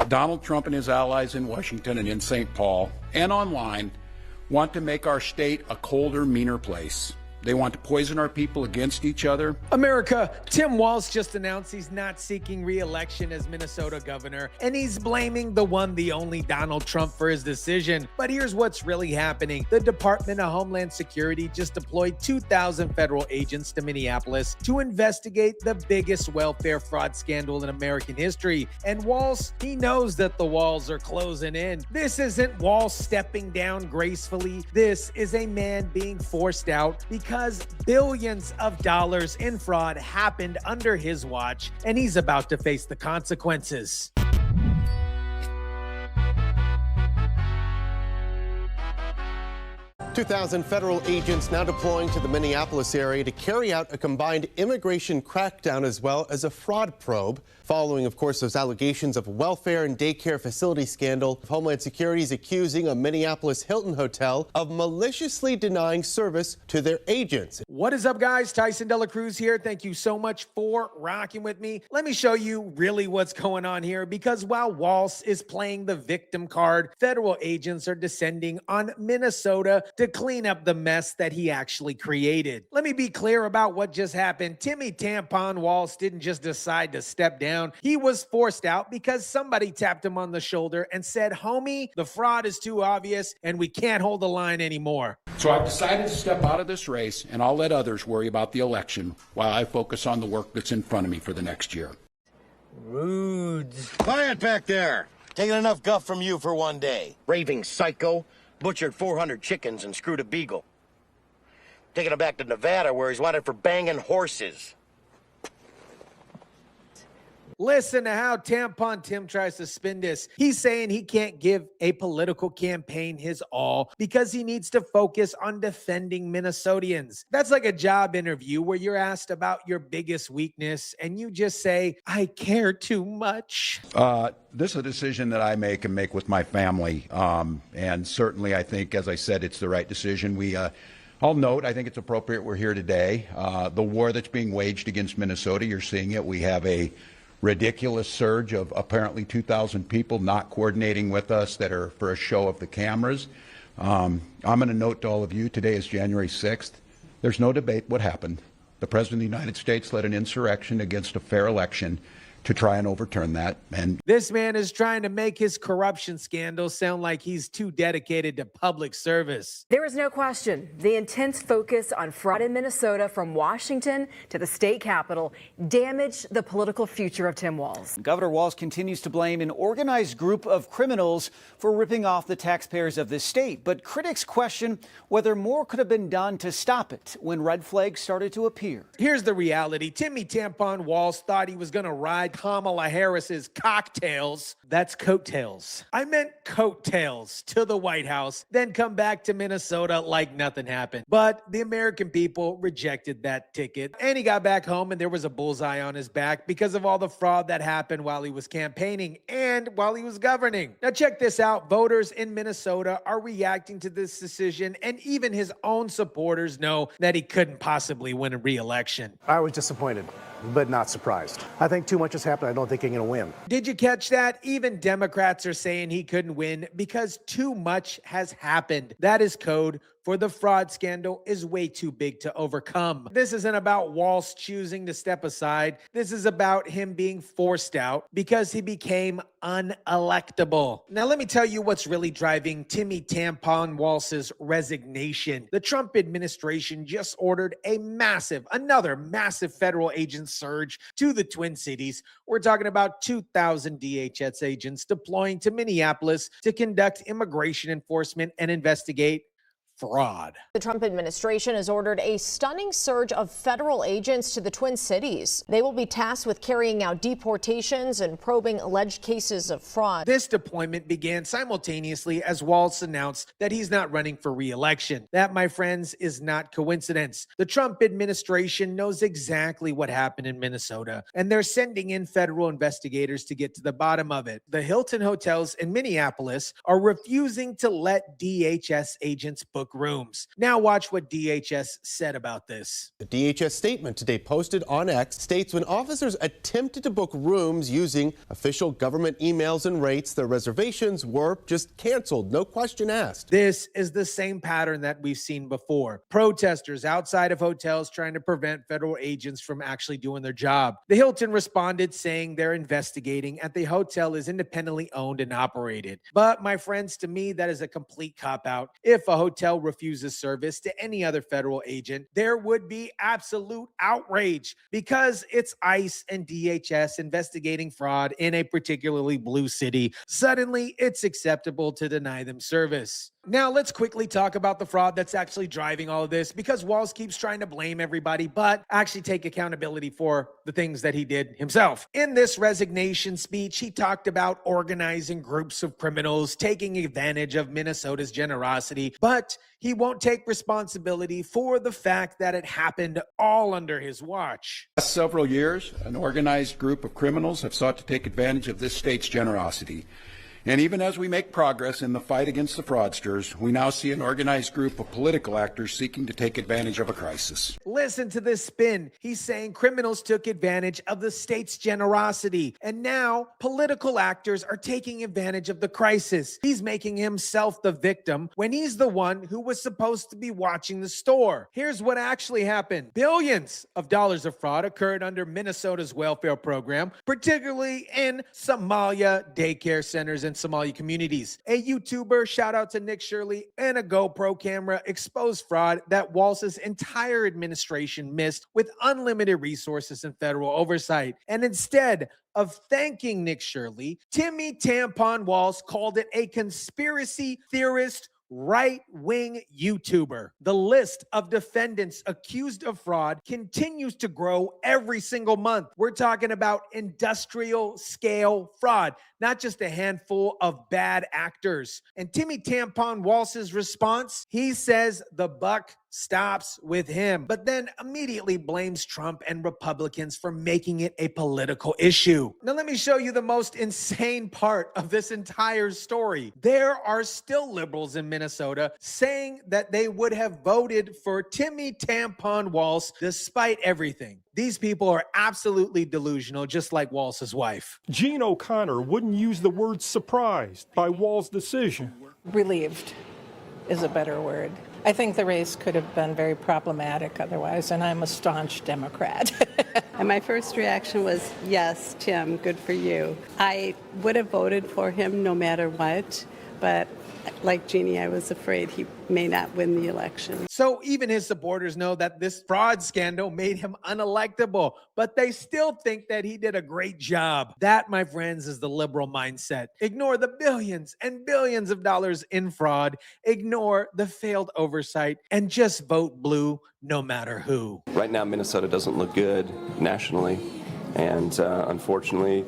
Donald Trump and his allies in Washington and in St. Paul and online want to make our state a colder, meaner place. They want to poison our people against each other. America, Tim Walz just announced he's not seeking re-election as Minnesota governor, and he's blaming the one, the only Donald Trump for his decision. But here's what's really happening. The Department of Homeland Security just deployed 2,000 federal agents to Minneapolis to investigate the biggest welfare fraud scandal in American history. And Walz, he knows that the walls are closing in. This isn't Walz stepping down gracefully. This is a man being forced out because billions of dollars in fraud happened under his watch, and he's about to face the consequences. 2,000 federal agents now deploying to the Minneapolis area to carry out a combined immigration crackdown as well as a fraud probe. Following, of course, those allegations of welfare and daycare facility scandal, Homeland Security is accusing a Minneapolis Hilton hotel of maliciously denying service to their agents. What is up, guys? Tyson DeLaCruz here. Thank you so much for rocking with me. Let me show you really what's going on here, because while Wals is playing the victim card, federal agents are descending on Minnesota to clean up the mess that he actually created. Let me be clear about what just happened. Timmy Tampon Walz didn't just decide to step down. He was forced out because somebody tapped him on the shoulder and said, homie, the fraud is too obvious and we can't hold the line anymore. So I've decided to step out of this race, and I'll let others worry about the election while I focus on the work that's in front of me for the next year. Rude. Quiet back there. Taking enough guff from you for one day. Raving psycho, butchered 400 chickens and screwed a beagle. Taking him back to Nevada where he's wanted for banging horses. Listen to how Tampon Tim tries to spin this. He's saying he can't give a political campaign his all because he needs to focus on defending Minnesotans. That's like a job interview where you're asked about your biggest weakness and you just say, I care too much. This is a decision that I make and make with my family. And certainly I think, as I said, it's the right decision. I'll note, I think it's appropriate we're here today. The war that's being waged against Minnesota, you're seeing it. We have a ridiculous surge of apparently 2,000 people not coordinating with us that are for a show of the cameras. I'm going to note to all of you, today is January 6th. There's no debate what happened. The President of the United States led an insurrection against a fair election to try and overturn that. And this man is trying to make his corruption scandal sound like he's too dedicated to public service. There is no question the intense focus on fraud in Minnesota from Washington to the state capitol damaged the political future of Tim Walz. Governor Walz continues to blame an organized group of criminals for ripping off the taxpayers of the state. But critics question whether more could have been done to stop it when red flags started to appear. Here's the reality. Timmy Tampon Walz thought he was going to ride Kamala Harris's cocktails. That's coattails. I meant coattails to the White House, then come back to Minnesota like nothing happened. But the American people rejected that ticket. And he got back home and there was a bullseye on his back because of all the fraud that happened while he was campaigning and while he was governing. Now check this out. Voters in Minnesota are reacting to this decision, and even his own supporters know that he couldn't possibly win a re-election. I was disappointed, but not surprised. I think too much has happened. I don't think he's going to win. Did you catch that? Even Democrats are saying he couldn't win because too much has happened. That is code for the fraud scandal is way too big to overcome. This isn't about Walz choosing to step aside. This is about him being forced out because he became unelectable. Now, let me tell you what's really driving Timmy Tampon Walz's resignation. The Trump administration just ordered another massive federal agent surge to the Twin Cities. We're talking about 2,000 DHS agents deploying to Minneapolis to conduct immigration enforcement and investigate fraud. The Trump administration has ordered a stunning surge of federal agents to the Twin Cities. They will be tasked with carrying out deportations and probing alleged cases of fraud. This deployment began simultaneously as Walz announced that he's not running for re-election. That, my friends, is not coincidence. The Trump administration knows exactly what happened in Minnesota, and they're sending in federal investigators to get to the bottom of it. The Hilton hotels in Minneapolis are refusing to let DHS agents book book rooms. Now watch what DHS said about this. The DHS statement today posted on X states when officers attempted to book rooms using official government emails and rates, their reservations were just canceled, no question asked. This is the same pattern that we've seen before. Protesters outside of hotels trying to prevent federal agents from actually doing their job. The Hilton responded saying they're investigating and the hotel is independently owned and operated. But my friends, to me, that is a complete cop-out. If a hotel refuses service to any other federal agent, there would be absolute outrage because it's ICE and DHS investigating fraud in a particularly blue city. Suddenly, it's acceptable to deny them service. Now, let's quickly talk about the fraud that's actually driving all of this, because Walz keeps trying to blame everybody, but actually take accountability for the things that he did himself. In this resignation speech, he talked about organizing groups of criminals, taking advantage of Minnesota's generosity, but he won't take responsibility for the fact that it happened all under his watch. Last several years, an organized group of criminals have sought to take advantage of this state's generosity. And even as we make progress in the fight against the fraudsters, we now see an organized group of political actors seeking to take advantage of a crisis. Listen to this spin. He's saying criminals took advantage of the state's generosity, and now political actors are taking advantage of the crisis. He's making himself the victim when he's the one who was supposed to be watching the store. Here's what actually happened. Billions of dollars of fraud occurred under Minnesota's welfare program, particularly in Somalia daycare centers and Somali communities. A YouTuber, shout out to Nick Shirley, and a GoPro camera exposed fraud that Walz's entire administration missed with unlimited resources and federal oversight. And instead of thanking Nick Shirley, Timmy Tampon Walz called it a conspiracy theorist right-wing YouTuber. The list of defendants accused of fraud continues to grow every single month. We're talking about industrial scale fraud, not just a handful of bad actors. And Timmy Tampon Walz's response, he says the buck stops with him, but then immediately blames Trump and Republicans for making it a political issue. Now, let me show you the most insane part of this entire story. There are still liberals in Minnesota saying that they would have voted for Timmy Tampon Walz despite everything. These people are absolutely delusional, just like Walz's wife. Gene O'Connor wouldn't use the word surprised by Walz's decision. Relieved is a better word. I think the race could have been very problematic otherwise, and I'm a staunch Democrat. And my first reaction was, yes, Tim, good for you. I would have voted for him no matter what, but like Jeannie, I was afraid he may not win the election. So even his supporters know that this fraud scandal made him unelectable, but they still think that he did a great job. That, my friends, is the liberal mindset. Ignore the billions and billions of dollars in fraud, ignore the failed oversight, and just vote blue no matter who. Right now, Minnesota doesn't look good nationally, and unfortunately,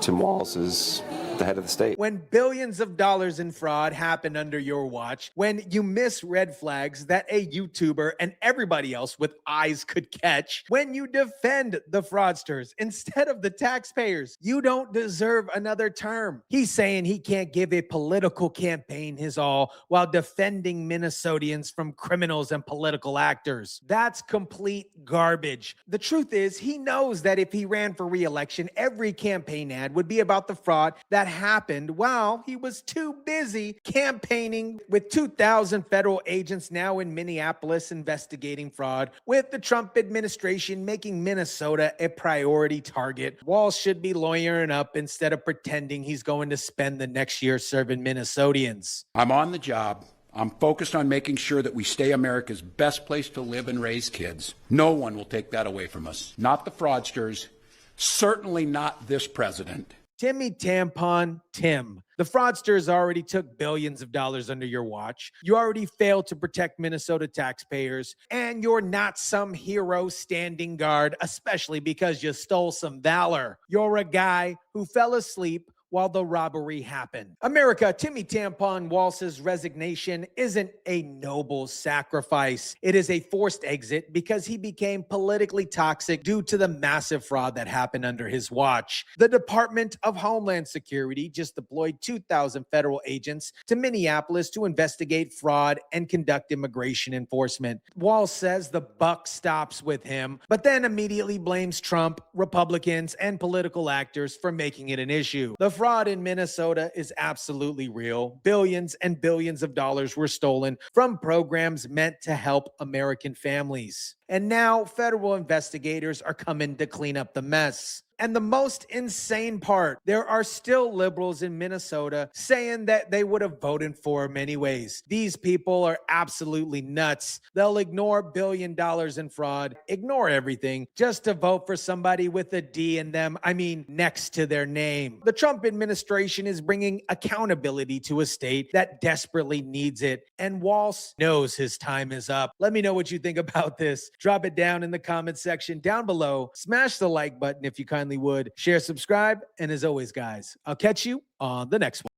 Tim Walz is the head of the state. When billions of dollars in fraud happened under your watch, when you miss red flags that a YouTuber and everybody else with eyes could catch, when you defend the fraudsters instead of the taxpayers, you don't deserve another term. He's saying he can't give a political campaign his all while defending Minnesotans from criminals and political actors. That's complete garbage. The truth is, he knows that if he ran for re-election, every campaign ad would be about the fraud that happened while he was too busy campaigning, with 2,000 federal agents now in Minneapolis investigating fraud, with the Trump administration making Minnesota a priority target. Walz should be lawyering up instead of pretending he's going to spend the next year serving Minnesotans. I'm on the job. I'm focused on making sure that we stay America's best place to live and raise kids. No one will take that away from us. Not the fraudsters, certainly not this president. Timmy Tampon Tim. The fraudsters already took billions of dollars under your watch. You already failed to protect Minnesota taxpayers, and you're not some hero standing guard, especially because you stole some valor. You're a guy who fell asleep while the robbery happened. America, Timmy Tampon Walz's resignation isn't a noble sacrifice. It is a forced exit because he became politically toxic due to the massive fraud that happened under his watch. The Department of Homeland Security just deployed 2,000 federal agents to Minneapolis to investigate fraud and conduct immigration enforcement. Walz says the buck stops with him, but then immediately blames Trump, Republicans, and political actors for making it an issue. The fraud in Minnesota is absolutely real. Billions and billions of dollars were stolen from programs meant to help American families. And now federal investigators are coming to clean up the mess. And the most insane part, there are still liberals in Minnesota saying that they would have voted for him anyways. These people are absolutely nuts. They'll ignore $1 billion in fraud, ignore everything, just to vote for somebody with a D in them, next to their name. The Trump administration is bringing accountability to a state that desperately needs it. And Walz knows his time is up. Let me know what you think about this. Drop it down in the comment section down below. Smash the like button if you kindly would. Share, subscribe, and as always, guys, I'll catch you on the next one.